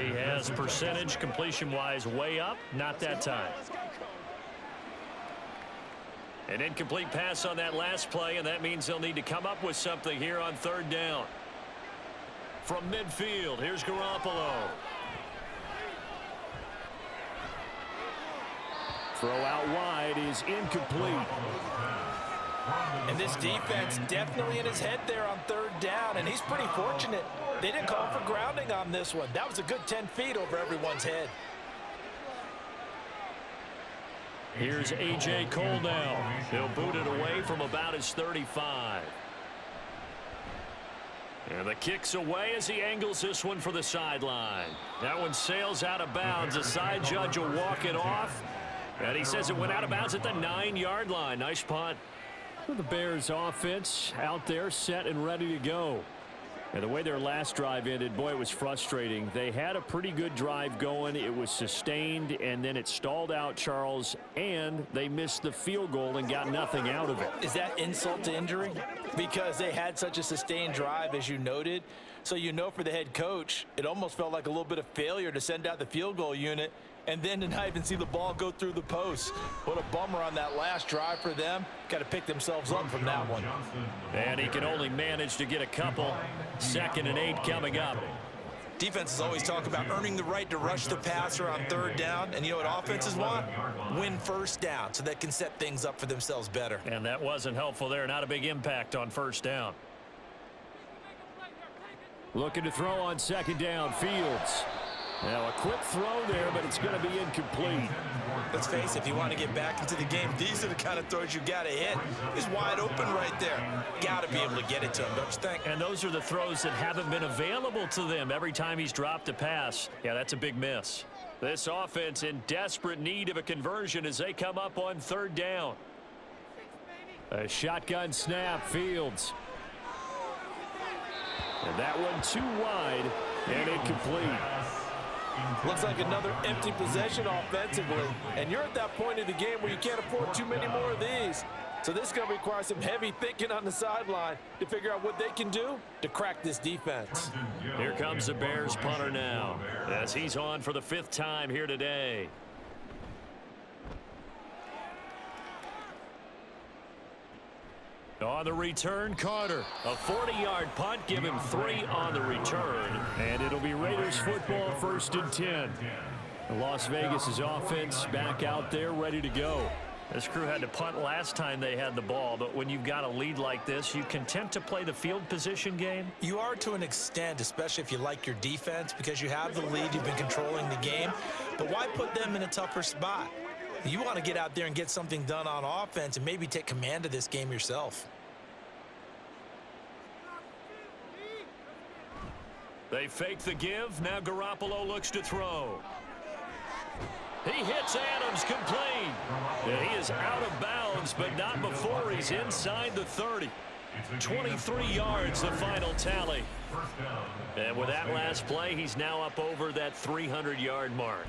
He has percentage completion-wise way up. Not that time. An incomplete pass on that last play, and that means they'll need to come up with something here on third down. From midfield, here's Garoppolo. Throw out wide is incomplete. And this defense definitely in his head there on third down, and he's pretty fortunate. They didn't call for grounding on this one. That was a good 10 feet over everyone's head. Here's A.J. Cole now. He'll boot it away from about his 35. And the kick's away as he angles this one for the sideline. That one sails out of bounds. The side judge will walk it off. And he says it went out of bounds at the 9-yard line. Nice punt. The Bears offense out there set and ready to go. And the way their last drive ended, boy, it was frustrating. They had a pretty good drive going. It was sustained, and then it stalled out, Charles, and they missed the field goal and got nothing out of it. Is that insult to injury? Because they had such a sustained drive, as you noted. So you know for the head coach, it almost felt like a little bit of failure to send out the field goal unit and then to not even see the ball go through the post. What a bummer on that last drive for them. Got to pick themselves up from that one. And he can only manage to get a couple. 2nd and 8 coming up. Defenses always talk about earning the right to rush the passer on third down. And you know what offenses want? Win first down so they can set things up for themselves better. And that wasn't helpful there. Not a big impact on first down. Looking to throw on 2nd down, Fields. Now a quick throw there, but it's going to be incomplete. Let's face it, if you want to get back into the game, these are the kind of throws you got to hit. He's wide open right there. Got to be able to get it to him, don't you think? And those are the throws that haven't been available to them every time he's dropped a pass. Yeah, that's a big miss. This offense in desperate need of a conversion as they come up on third down. A shotgun snap, Fields. And that one too wide and incomplete. Looks like another empty possession offensively. And you're at that point in the game where you can't afford too many more of these. So this is going to require some heavy thinking on the sideline to figure out what they can do to crack this defense. Here comes the Bears punter now as he's on for the 5th time here today. On the return, Carter. A 40-yard punt, give him 3 on the return. And it'll be Raiders football, 1st and 10. Las Vegas' offense back out there ready to go. This crew had to punt last time they had the ball, but when you've got a lead like this, you content to play the field position game? You are to an extent, especially if you like your defense, because you have the lead, you've been controlling the game. But why put them in a tougher spot? You want to get out there and get something done on offense and maybe take command of this game yourself. They fake the give. Now Garoppolo looks to throw. He hits Adams complete. And he is out of bounds, but not before he's inside the 30. 23 yards, the final tally. And with that last play, he's now up over that 300-yard mark.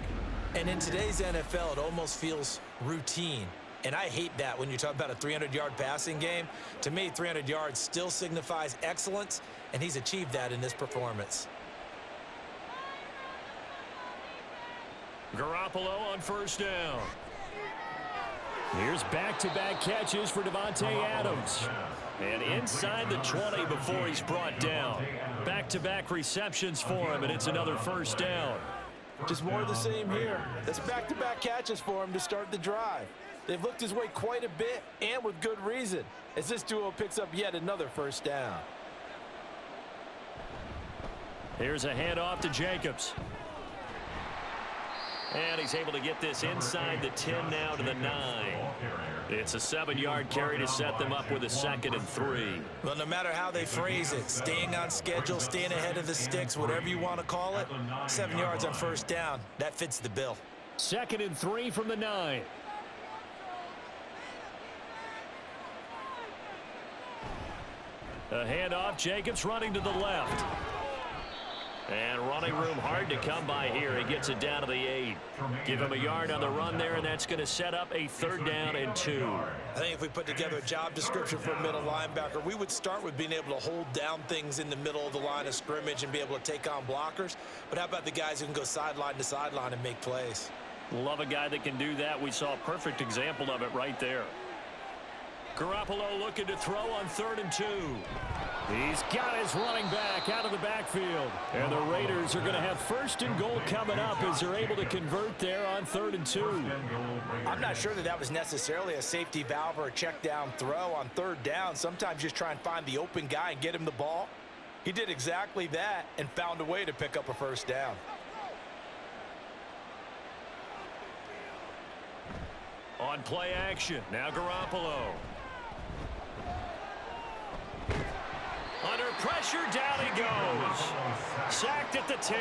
And in today's NFL, it almost feels routine. And I hate that when you talk about a 300-yard passing game. To me, 300 yards still signifies excellence, and he's achieved that in this performance. Garoppolo on 1st down. Here's back-to-back catches for Davante Adams. And inside the 20 before he's brought down. Back-to-back receptions for him, and it's another 1st down. Just more of the same here. That's back-to-back catches for him to start the drive. They've looked his way quite a bit, and with good reason, as this duo picks up yet another 1st down. Here's a handoff to Jacobs. And he's able to get this inside the 10 now to the 9. It's a 7-yard carry to set them up with a 2nd and 3. Well, no matter how they phrase it, staying on schedule, staying ahead of the sticks, whatever you want to call it, 7 yards on 1st down, that fits the bill. 2nd and 3 from the 9. A handoff, Jacobs running to the left. And running room hard to come by here. He gets it down to the 8. Give him a yard on the run there, and that's going to set up a 3rd down and 2. I think if we put together a job description for a middle linebacker, we would start with being able to hold down things in the middle of the line of scrimmage and be able to take on blockers. But how about the guys who can go sideline to sideline and make plays? Love a guy that can do that. We saw a perfect example of it right there. Garoppolo looking to throw on 3rd and 2. He's got his running back out of the backfield. And the Raiders are going to have 1st and goal coming up as they're able to convert there on 3rd and 2. I'm not sure that was necessarily a safety valve or a check down throw on 3rd down. Sometimes just try and find the open guy and get him the ball. He did exactly that and found a way to pick up a 1st down. On play action, now Garoppolo. Under pressure, down he goes. Sacked at the 10.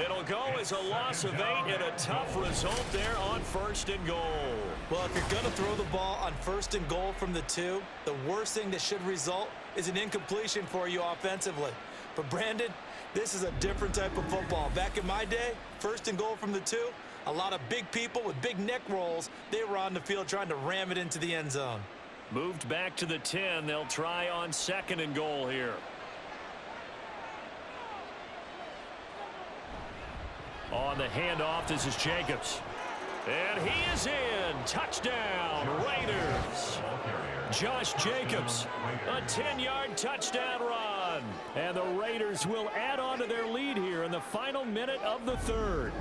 It'll go as a loss of 8 and a tough result there on 1st and goal. Well, if you're going to throw the ball on 1st and goal from the 2, the worst thing that should result is an incompletion for you offensively. But Brandon, this is a different type of football. Back in my day, 1st and goal from the 2, a lot of big people with big neck rolls, they were on the field trying to ram it into the end zone. Moved back to the 10. They'll try on 2nd and goal here. On the handoff, this is Jacobs. And he is in. Touchdown, Raiders. Josh Jacobs, a 10-yard touchdown run. And the Raiders will add on to their lead here in the final minute of the 3rd.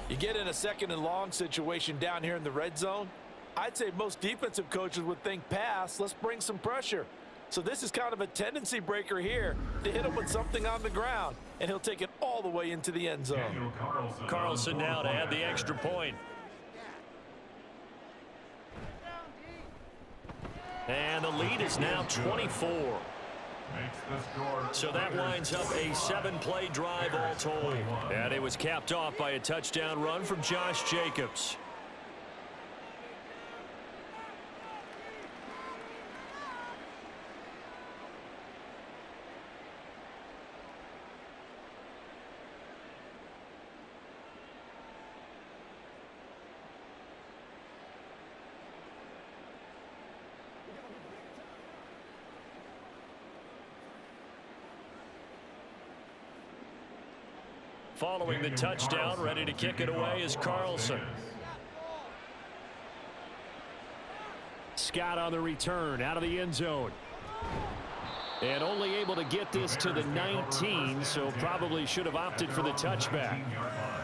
You get in a 2nd and long situation down here in the red zone, I'd say most defensive coaches would think pass, let's bring some pressure. So this is kind of a tendency breaker here to hit him with something on the ground, and he'll take it all the way into the end zone. Carlson now to add the extra point. And the lead is now 24. So that winds up a 7-play drive all told. And it was capped off by a touchdown run from Josh Jacobs. Following the touchdown, ready to kick it away is Carlson. Scott on the return, out of the end zone. And only able to get this to the 19, so probably should have opted for the touchback.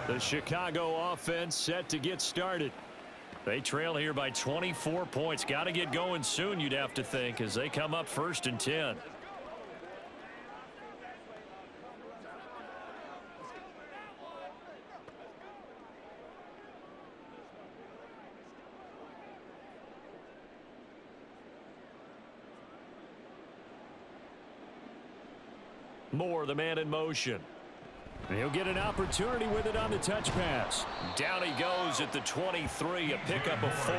The Chicago offense set to get started. They trail here by 24 points. Got to get going soon, you'd have to think, as they come up 1st and 10. Moore, the man in motion. He'll get an opportunity with it on the touch pass. Down he goes at the 23, a pickup of 4.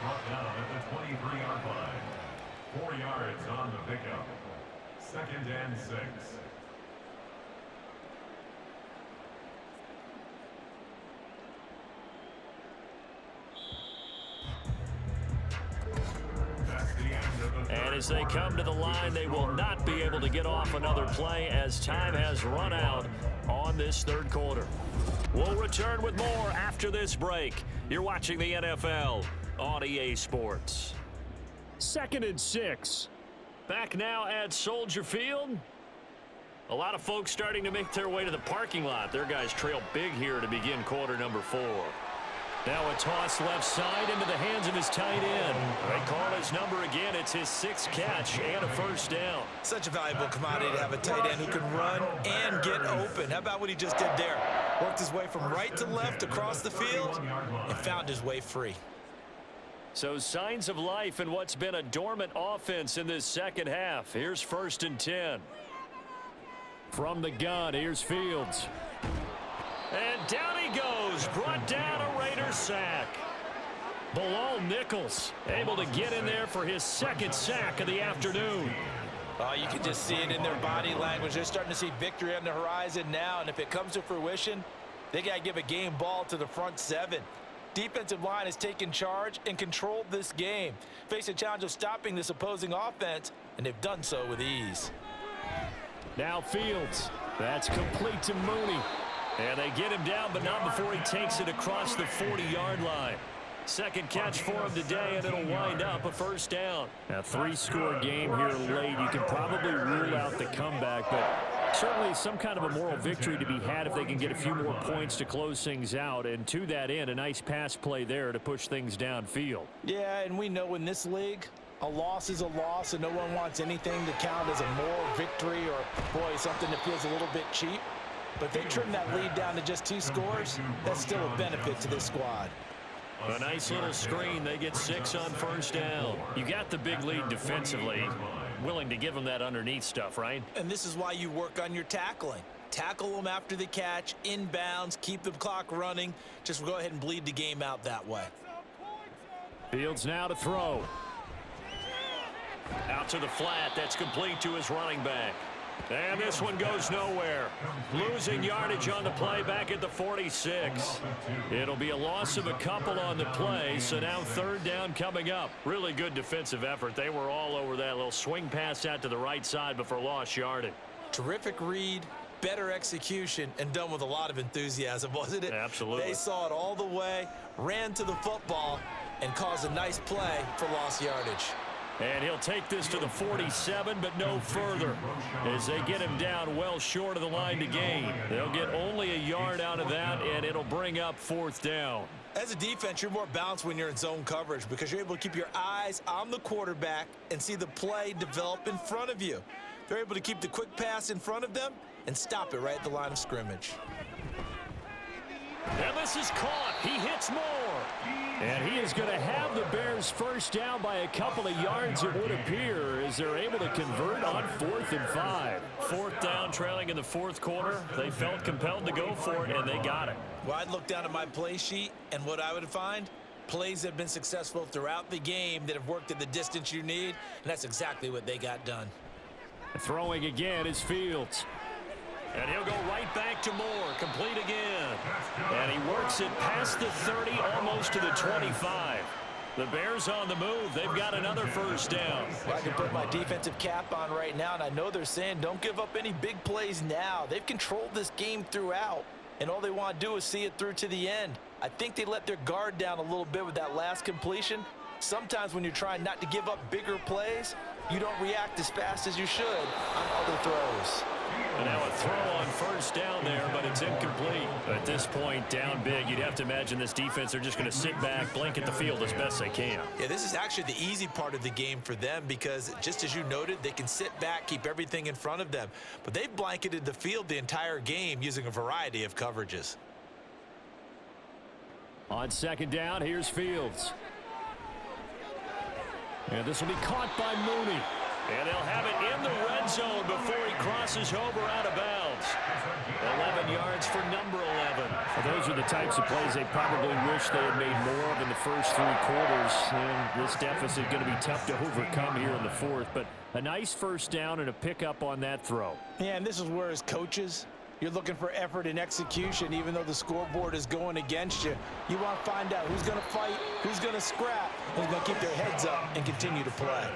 Brought down at the 23-yard line. 4 yards on the pickup. 2nd and 6. And as they come to the line, they will not be able to get off another play as time has run out on this 3rd quarter. We'll return with more after this break. You're watching the NFL on EA Sports. 2nd and 6. Back now at Soldier Field. A lot of folks starting to make their way to the parking lot. Their guys trail big here to begin quarter number 4. Now a toss left side into the hands of his tight end. They call his number again. It's his 6th catch and a 1st down. Such a valuable commodity to have a tight end who can run and get open. How about what he just did there? Worked his way from right to left across the field and found his way free. So signs of life in what's been a dormant offense in this 2nd half. Here's 1st and 10. From the gun, here's Fields. And down he goes, brought down a Raiders sack. Bilal Nichols able to get in there for his 2nd sack of the afternoon. Oh, you can just see it in their body language. They're starting to see victory on the horizon now, and if it comes to fruition, they got to give a game ball to the front seven. Defensive line has taken charge and controlled this game. Face a challenge of stopping this opposing offense, and they've done so with ease. Now Fields. That's complete to Mooney. And they get him down, but not before he takes it across the 40-yard line. Second catch for him today, and it'll wind up a first down. A three-score game here late. You can probably rule out the comeback, but certainly some kind of a moral victory to be had if they can get a few more points to close things out. And to that end, a nice pass play there to push things downfield. Yeah, and we know in this league, a loss is a loss, and no one wants anything to count as a moral victory or, boy, something that feels a little bit cheap. But if they trim that lead down to just 2 scores, that's still a benefit to this squad. A nice little screen. They get 6 on first down. You got the big lead defensively. Willing to give them that underneath stuff, right? And this is why you work on your tackling. Tackle them after the catch, inbounds, keep the clock running. Just go ahead and bleed the game out that way. Fields now to throw. Out to the flat. That's complete to his running back. And this one goes nowhere. Losing yardage on the play back at the 46. It'll be a loss of a couple on the play, so now third down coming up. Really good defensive effort. They were all over that little swing pass out to the right side before lost yardage. Terrific read, better execution, and done with a lot of enthusiasm, wasn't it? Absolutely. They saw it all the way, ran to the football, and caused a nice play for lost yardage. And he'll take this to the 47, but no further, as they get him down well short of the line to gain. They'll get only a yard out of that, and it'll bring up fourth down. As a defense, you're more balanced when you're in zone coverage because you're able to keep your eyes on the quarterback and see the play develop in front of you. They're able to keep the quick pass in front of them and stop it right at the line of scrimmage. And this is caught. He hits more. And he is going to have the Bears first down by a couple of yards, it would appear, as they're able to convert on 4th and 5. Fourth down, trailing in the fourth quarter. They felt compelled to go for it, and they got it. Well, I'd look down at my play sheet, and what I would find, plays that have been successful throughout the game that have worked at the distance you need, and that's exactly what they got done. Throwing again is Fields. And he'll go right back to Moore, complete again. And he works it past the 30, almost to the 25. The Bears on the move. They've got another first down. Well, I can put my defensive cap on right now, and I know they're saying don't give up any big plays now. They've controlled this game throughout, and all they want to do is see it through to the end. I think they let their guard down a little bit with that last completion. Sometimes when you're trying not to give up bigger plays, you don't react as fast as you should on other throws. And now a throw on first down there, but it's incomplete. At this point, down big, you'd have to imagine this defense, they're just going to sit back, blanket the field as best they can. Yeah, this is actually the easy part of the game for them because, just as you noted, they can sit back, keep everything in front of them. But they've blanketed the field the entire game using a variety of coverages. On second down, here's Fields. And this will be caught by Mooney. And they'll have it in the red zone before he crosses over out of bounds. 11 yards for number 11. Well, those are the types of plays they probably wish they had made more of in the first 3 quarters. And this deficit going to be tough to overcome here in the fourth. But a nice first down and a pickup on that throw. Yeah, and this is where, as coaches, you're looking for effort and execution, even though the scoreboard is going against you. You want to find out who's going to fight, who's going to scrap, who's going to keep their heads up and continue to play.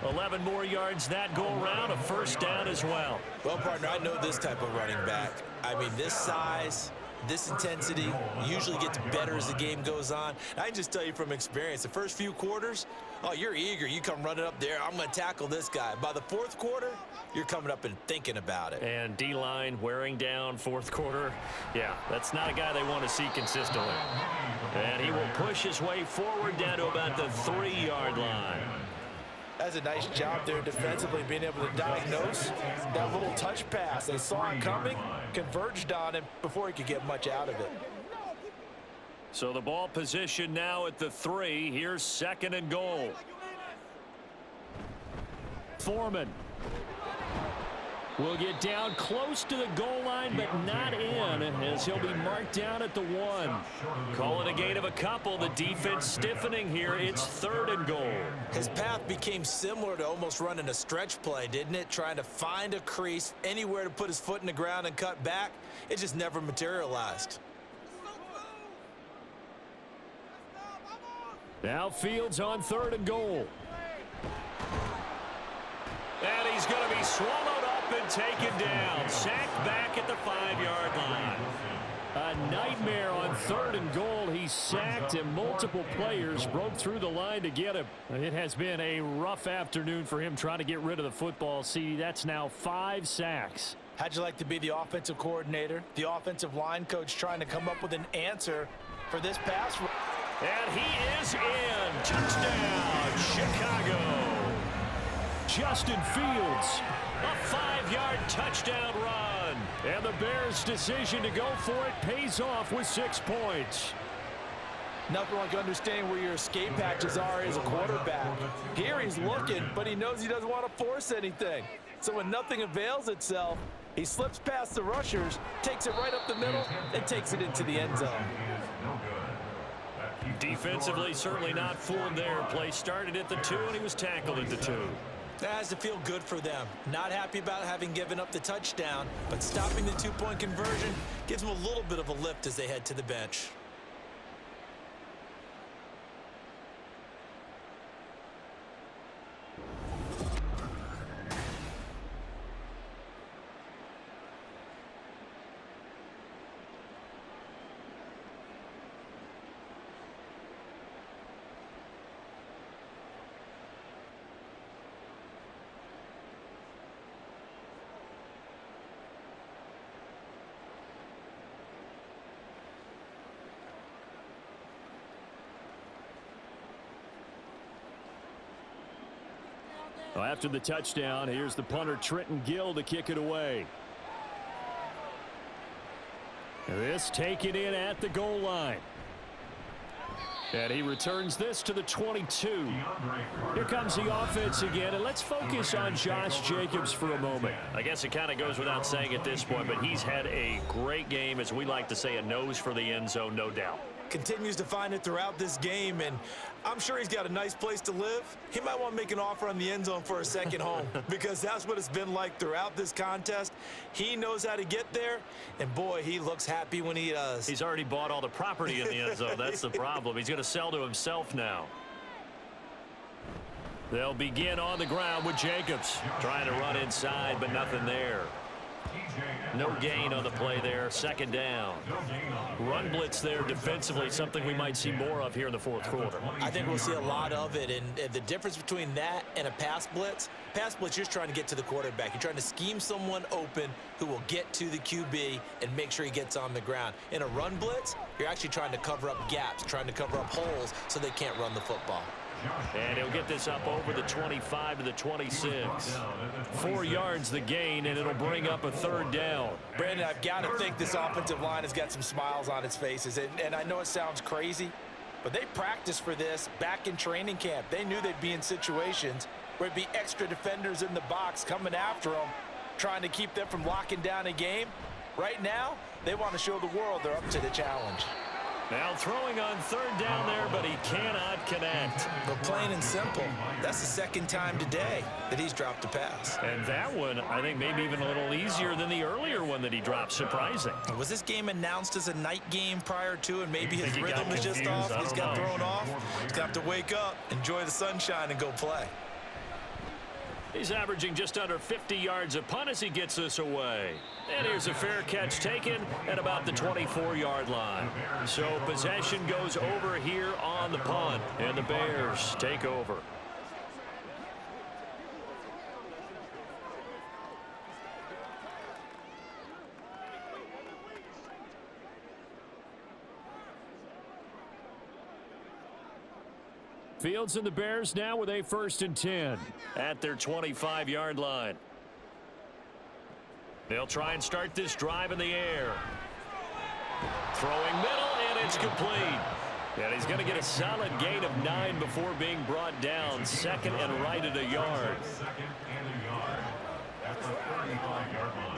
11 more yards that go around, a first down as well. Well, partner, I know this type of running back. I mean, this size, this intensity usually gets better as the game goes on. I can just tell you from experience, the first few quarters, oh, you're eager. You come running up there, I'm going to tackle this guy. By the fourth quarter, you're coming up and thinking about it. And D-line wearing down fourth quarter. Yeah, that's not a guy they want to see consistently. And he will push his way forward down to about the 3-yard line. That's a nice job there defensively, being able to diagnose that little touch pass. They saw it coming, converged on him before he could get much out of it. So the ball position now at the 3. Here's second and goal. Foreman. Will get down close to the goal line, but not in, as he'll be marked down at the 1. Call it a gain of a couple. The defense stiffening here. It's 3rd and goal. His path became similar to almost running a stretch play, didn't it? Trying to find a crease, anywhere to put his foot in the ground and cut back. It just never materialized. Now Fields on 3rd and goal. And he's going to be swallowed up and taken down. Sacked back at the 5-yard line. A nightmare on 3rd and goal. He's sacked, and multiple players broke through the line to get him. It has been a rough afternoon for him trying to get rid of the football. See, that's now 5 sacks. How'd you like to be the offensive coordinator, the offensive line coach, trying to come up with an answer for this pass? And he is in. Touchdown, Chicago. Justin Fields, a 5-yard touchdown run. And the Bears' decision to go for it pays off with 6 points. Nothing like understanding where your escape hatches are as a quarterback. Here he's looking, but he knows he doesn't want to force anything. So when nothing avails itself, he slips past the rushers, takes it right up the middle, and takes it into the end zone. Defensively, certainly not fooled there. Play started at the 2, and he was tackled at the 2. That has to feel good for them. Not happy about having given up the touchdown, but stopping the 2-point conversion gives them a little bit of a lift as they head to the bench. Well, after the touchdown, here's the punter Trenton Gill to kick it away. This taken in at the goal line. And he returns this to the 22. Here comes the offense again, and let's focus on Josh Jacobs for a moment. I guess it kind of goes without saying at this point, but he's had a great game, as we like to say, a nose for the end zone, no doubt. Continues to find it throughout this game, and I'm sure he's got a nice place to live. He might want to make an offer on the end zone for a second home because that's what it's been like throughout this contest. He knows how to get there, and boy, he looks happy when he does. He's already bought all the property in the end zone. That's the problem. He's going to sell to himself now. They'll begin on the ground with Jacobs trying to run inside, but nothing there. No gain on the play there. 2nd down. Run blitz there defensively, something we might see more of here in the 4th quarter. I think we'll see a lot of it, and the difference between that and a pass blitz, you're just trying to get to the quarterback. You're trying to scheme someone open who will get to the QB and make sure he gets on the ground. In a run blitz, you're actually trying to cover up gaps, trying to cover up holes so they can't run the football. And he'll get this up over the 25 to the 26. 4 yards the gain, and it'll bring up a 3rd down. Brandon, I've got to think this offensive line has got some smiles on its faces. And I know it sounds crazy, but they practiced for this back in training camp. They knew they'd be in situations where it'd be extra defenders in the box coming after them, trying to keep them from locking down a game. Right now, they want to show the world they're up to the challenge. Now throwing on 3rd down there, but he cannot connect. But plain and simple, that's the 2nd time today that he's dropped a pass. And that one, I think, maybe even a little easier than the earlier one that he dropped. Surprising. Was this game announced as a night game prior to, and maybe his rhythm is just off? He's got thrown off. He's got to wake up, enjoy the sunshine, and go play. He's averaging just under 50 yards a punt as he gets this away. And here's a fair catch taken at about the 24-yard line. So possession goes over here on the punt, and the Bears take over. Fields and the Bears now with a 1st and 10 at their 25-yard line. They'll try and start this drive in the air. Throwing middle, and it's complete. And he's going to get a solid gain of 9 before being brought down. 2nd and right at a yard. 35-yard line.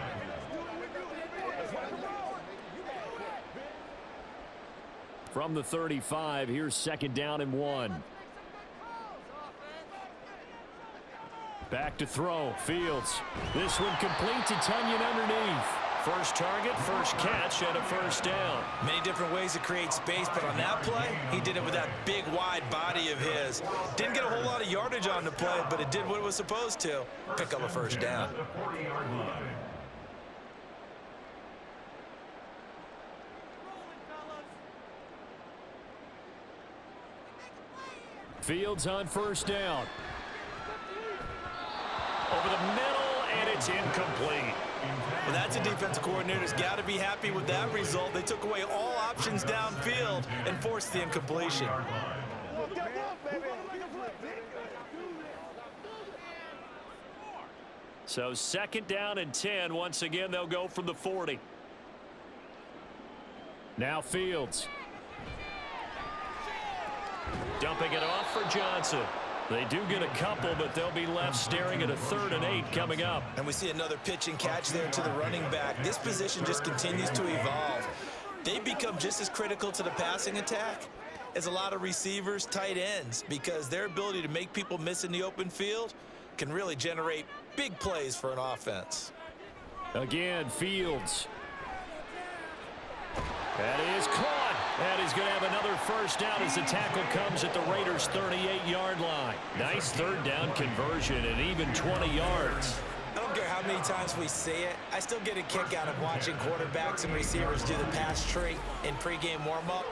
From the 35, here's 2nd down and 1. Back to throw. Fields. This one complete to Tunyon underneath. First target, first catch, and a first down. Many different ways to create space, but on that play, he did it with that big, wide body of his. Didn't get a whole lot of yardage on the play, but it did what it was supposed to. Pick up a first down. The 40-yard line. Fields on first down. Over the middle, and it's incomplete. Well, that's a defensive coordinator's got to be happy with that result. They took away all options downfield and forced the incompletion. So 2nd down and 10. Once again, they'll go from the 40. Now Fields. Dumping it off for Johnson. They do get a couple, but they'll be left staring at a 3rd and 8 coming up. And we see another pitch and catch there to the running back. This position just continues to evolve. They become just as critical to the passing attack as a lot of receivers, tight ends, because their ability to make people miss in the open field can really generate big plays for an offense. Again, Fields. That is caught. And he's going to have another first down as the tackle comes at the Raiders' 38-yard line. Nice 3rd down conversion and even 20 yards. I don't care how many times we see it. I still get a kick out of watching quarterbacks and receivers do the pass tree in pregame warm-up.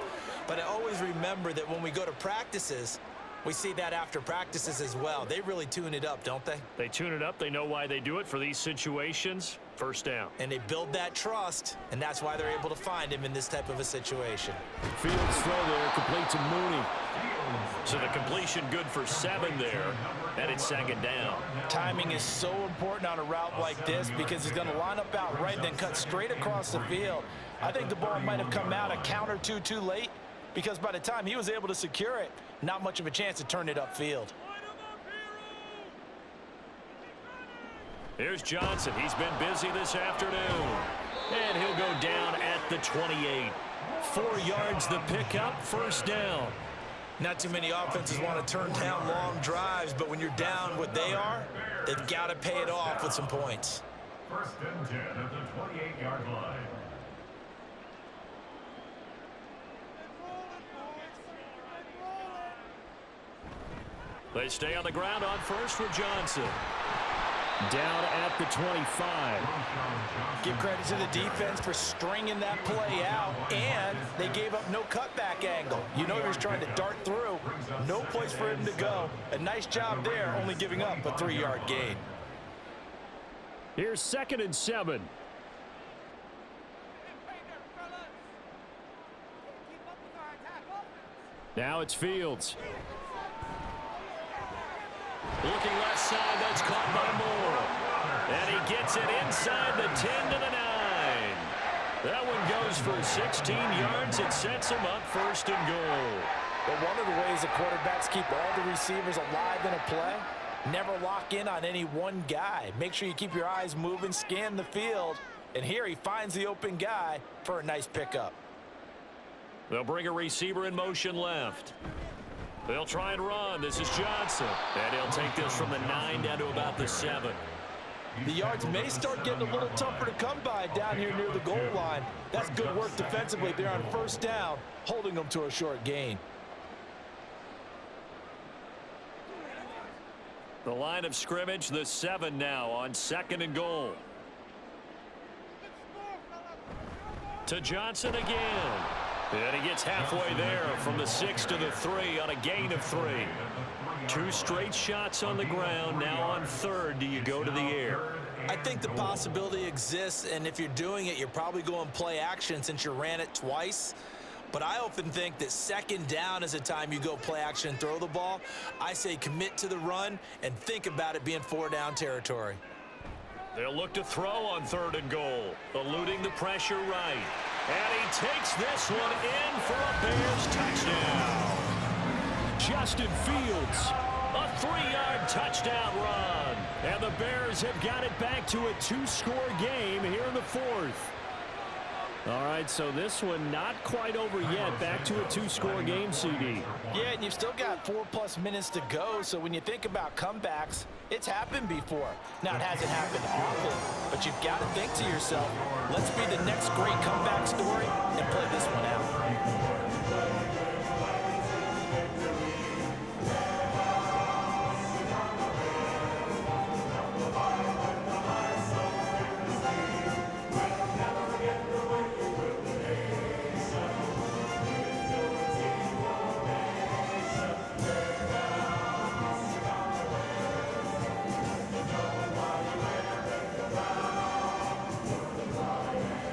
But I always remember that when we go to practices, we see that after practices as well. They really tune it up, don't they? They tune it up. They know why they do it for these situations. First down. And they build that trust, and that's why they're able to find him in this type of a situation. Fields throw there, complete to Mooney. So the completion good for 7 there, and it's 2nd down. Timing is so important on a route like this because he's going to line up out right, then cut straight across the field. I think the ball might have come out a count or two too late because by the time he was able to secure it, not much of a chance to turn it upfield. Here's Johnson. He's been busy this afternoon. And he'll go down at the 28. 4 yards the pickup, first down. Not too many offenses want to turn down long drives, but when you're down what they are, they've got to pay it off with some points. 1st and 10 at the 28-yard line. They stay on the ground on first with Johnson. Down at the 25. Give credit to the defense for stringing that play out, and they gave up no cutback angle. You know he was trying to dart through. No place for him to go. A nice job there, only giving up a 3-yard gain. Here's 2nd and 7. Now it's Fields. Looking left side, that's caught by Moore. And he gets it inside the 10 to the 9. That one goes for 16 yards. It sets him up 1st and goal. But one of the ways the quarterbacks keep all the receivers alive in a play, never lock in on any one guy. Make sure you keep your eyes moving, scan the field. And here he finds the open guy for a nice pickup. They'll bring a receiver in motion left. They'll try and run. This is Johnson. And he'll take this from the 9 down to about the 7. The yards may start getting a little tougher to come by down here near the goal line. That's good work defensively there on 1st down, holding them to a short gain. The line of scrimmage, the 7 now on 2nd and goal. To Johnson again. And he gets halfway there from the 6 to the 3 on a gain of 3. 2 straight shots on the ground. Now on 3rd, do you go to the air? I think the possibility exists, and if you're doing it, you're probably going play action since you ran it twice. But I often think that 2nd down is a time you go play action and throw the ball. I say commit to the run and think about it being 4-down territory. They'll look to throw on 3rd and goal, eluding the pressure right. And he takes this one in for a Bears touchdown. Justin Fields, a 3-yard touchdown run. And the Bears have got it back to a 2-score game here in the fourth. All right, so this one not quite over yet. Back to a 2-score game, CD. Yeah, and you've still got 4+ minutes to go, so when you think about comebacks, it's happened before. Now, it hasn't happened often, but you've got to think to yourself, let's be the next great comeback story and play this one out.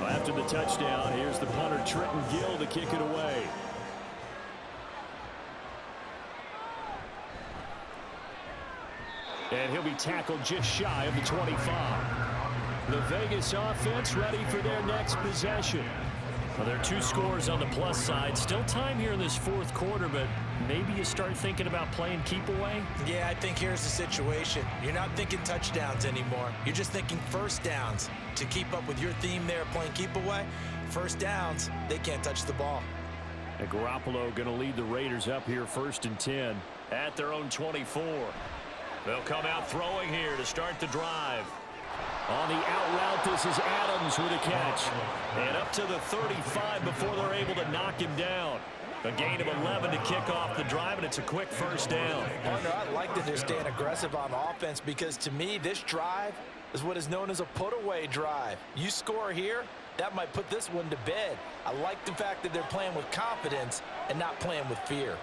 After the touchdown, here's the punter, Trenton Gill, to kick it away. And he'll be tackled just shy of the 25. The Vegas offense ready for their next possession. Well, there are 2 scores on the plus side. Still time here in this fourth quarter, but maybe you start thinking about playing keep away? Yeah, I think here's the situation. You're not thinking touchdowns anymore. You're just thinking first downs. To keep up with your theme there, playing keep away, first downs, they can't touch the ball. And Garoppolo going to lead the Raiders up here 1st and 10 at their own 24. They'll come out throwing here to start the drive. On the out route, this is Adams with a catch. And up to the 35 before they're able to knock him down. A gain of 11 to kick off the drive, and it's a quick first down. Partner, I like that they're staying aggressive on offense because, to me, this drive is what is known as a put-away drive. You score here, that might put this one to bed. I like the fact that they're playing with confidence and not playing with fear.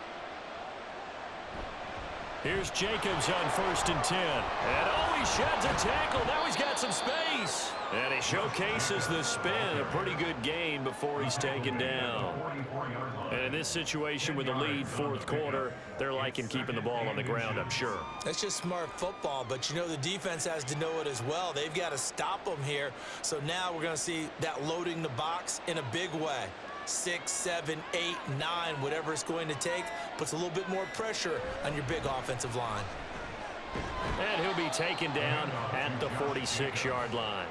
Here's Jacobs on 1st and 10. And oh, he sheds a tackle. Now he's got some space. And he showcases the spin. A pretty good gain before he's taken down. And in this situation with the lead, fourth quarter, they're liking keeping the ball on the ground, I'm sure. That's just smart football, but you know the defense has to know it as well. They've got to stop them here. So now we're going to see that loading the box in a big way. 6, 7, 8, 9, whatever it's going to take, puts a little bit more pressure on your big offensive line. And he'll be taken down at the 46-yard line.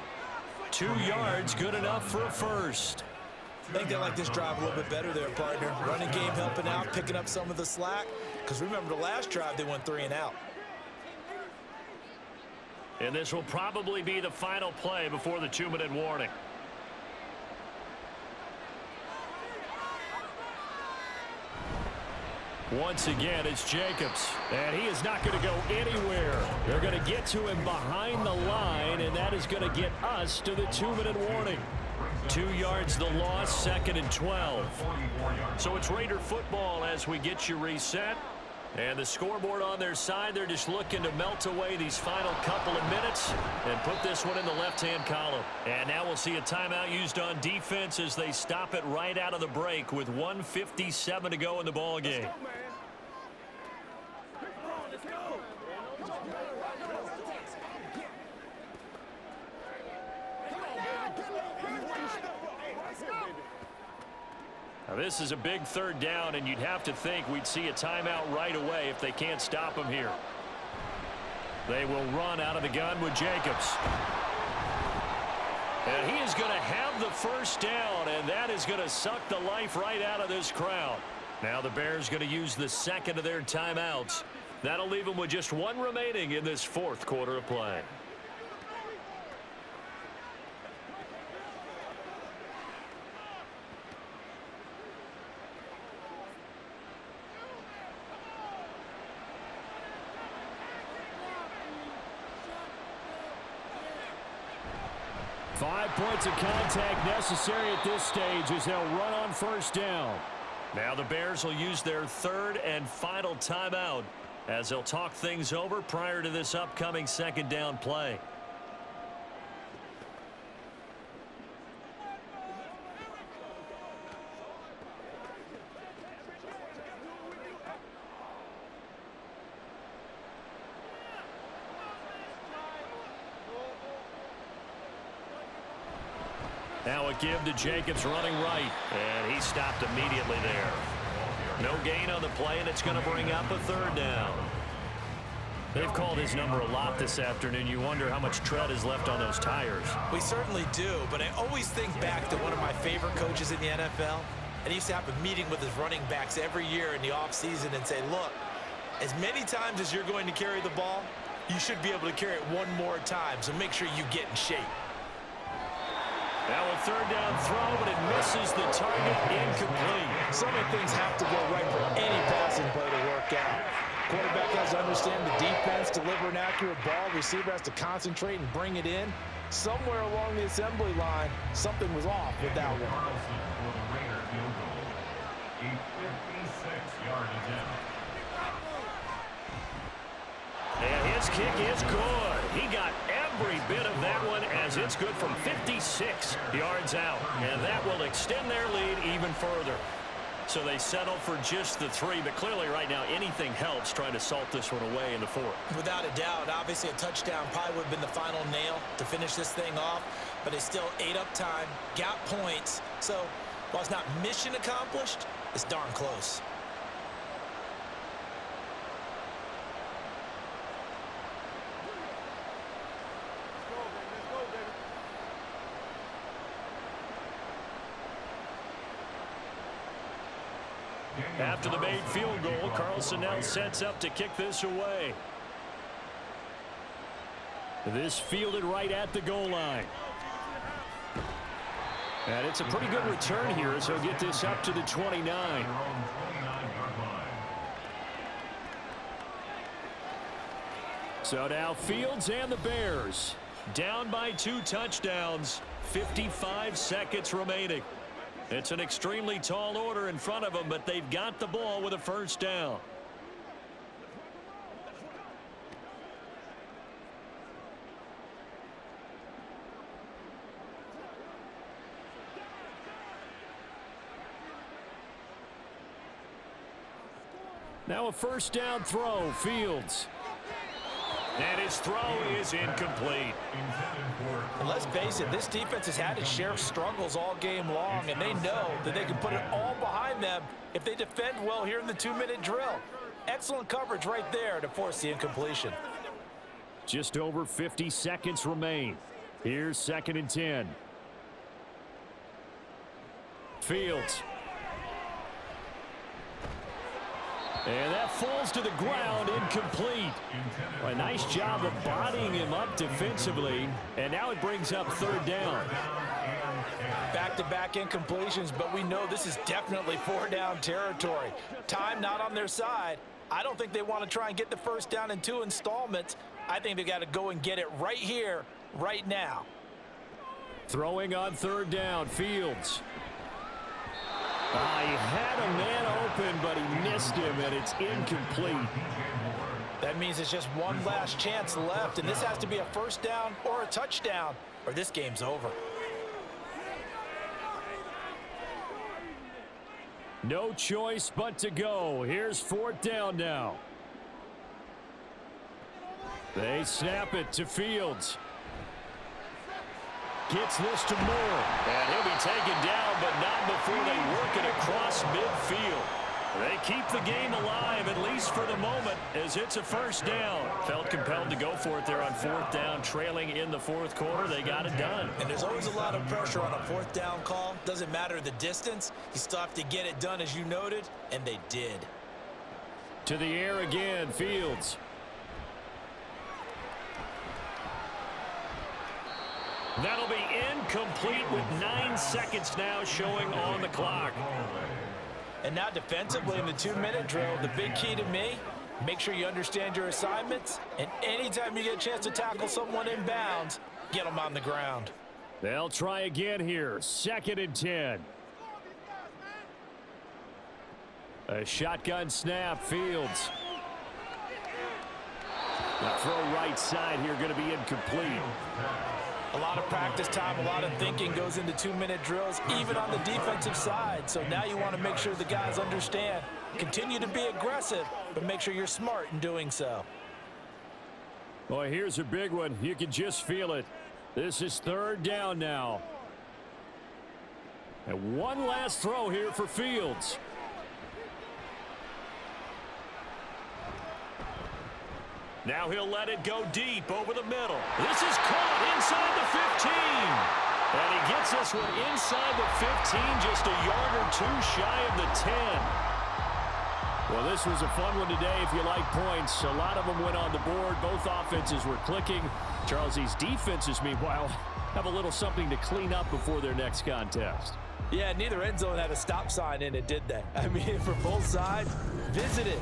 2 yards, good enough for a first. I think they like this drive a little bit better there, partner. Running game helping out, picking up some of the slack. Because remember, the last drive, they went 3 and out. And this will probably be the final play before the 2-minute warning. Once again, it's Jacobs, and he is not going to go anywhere. They're going to get to him behind the line, and that is going to get us to the 2-minute warning. 2 yards the loss, 2nd and 12. So it's Raider football as we get you reset. And the scoreboard on their side, they're just looking to melt away these final couple of minutes and put this one in the left-hand column. And now we'll see a timeout used on defense as they stop it right out of the break with 1:57 to go in the ball game. Now this is a big 3rd down, and you'd have to think we'd see a timeout right away if they can't stop him here. They will run out of the gun with Jacobs. And he is going to have the first down, and that is going to suck the life right out of this crowd. Now the Bears going to use the 2nd of their timeouts. That'll leave them with just 1 remaining in this 4th quarter of play. Five points of contact necessary at this stage as they'll run on 1st down. Now the Bears will use their 3rd and final timeout as they'll talk things over prior to this upcoming 2nd down play. Now a give to Jacobs running right, and he stopped immediately there. No gain on the play, and it's going to bring up a 3rd down. They've called his number a lot this afternoon. You wonder how much tread is left on those tires. We certainly do, but I always think back to one of my favorite coaches in the NFL. And he used to have a meeting with his running backs every year in the offseason and say, look, as many times as you're going to carry the ball, you should be able to carry it one more time, so make sure you get in shape. Now a third down throw, but it misses the target, incomplete. So many things have to go right for any passing play to work out. Quarterback has to understand the defense, deliver an accurate ball. Receiver has to concentrate and bring it in. Somewhere along the assembly line, something was off with that one. For the Raider field goal. A 56-yard attempt. And his kick is good. He got every bit of that one as it's good from 56 yards out. And that will extend their lead even further. So they settle for just the 3, but clearly right now anything helps trying to salt this one away in the 4th. Without a doubt, obviously a touchdown probably would have been the final nail to finish this thing off, but they still ate up time, got points. So while it's not mission accomplished, it's darn close. After the made field goal, Carlson now sets up to kick this away. This fielded right at the goal line. And it's a pretty good return here, so get this up to the 29. So now Fields and the Bears down by 2 touchdowns, 55 seconds remaining. It's an extremely tall order in front of them, but they've got the ball with a first down. Now a first down throw, Fields. And his throw is incomplete. And let's face it, this defense has had its share of struggles all game long, and they know that they can put it all behind them if they defend well here in the 2-minute drill. Excellent coverage right there to force the incompletion. Just over 50 seconds remain. Here's 2nd and 10. Fields. And that falls to the ground, incomplete. A nice job of bodying him up defensively, and now it brings up 3rd down. Back-to-back incompletions, but we know this is definitely 4-down territory. Time not on their side. I don't think they want to try and get the first down in 2 installments. I think they got to go and get it right here, right now. Throwing on 3rd down, Fields. He had a man open, but he missed him, and it's incomplete. That means it's just one last chance left, and this has to be a first down or a touchdown, or this game's over. No choice but to go. Here's 4th down now. They snap it to Fields. Gets this to Moore. And he'll be taken down, but not before they work it across midfield. They keep the game alive, at least for the moment, as it's a first down. Felt compelled to go for it there on 4th down, trailing in the 4th quarter. They got it done. And there's always a lot of pressure on a 4th down call. Doesn't matter the distance. You still have to get it done, as you noted, and they did. To the air again, Fields. That'll be incomplete with 9 seconds now showing on the clock. And now defensively in the 2-minute drill, the big key to me, make sure you understand your assignments, and anytime you get a chance to tackle someone in bounds, get them on the ground. They'll try again here, 2nd and 10. A shotgun snap, Fields. The throw right side here going to be incomplete. A lot of practice time, a lot of thinking goes into 2-minute drills, even on the defensive side. So now you want to make sure the guys understand. Continue to be aggressive, but make sure you're smart in doing so. Boy, here's a big one. You can just feel it. This is 3rd down now. And one last throw here for Now he'll let it go deep over the middle. This is caught inside the 15. And he gets this one inside the 15, just a yard or two shy of the 10. Well, this was a fun one today if you like points. A lot of them went on the board. Both offenses were clicking. Charles, these defenses, meanwhile, have a little something to clean up before their next contest. Yeah, neither end zone had a stop sign in it, did they? I mean, for both sides, visit it.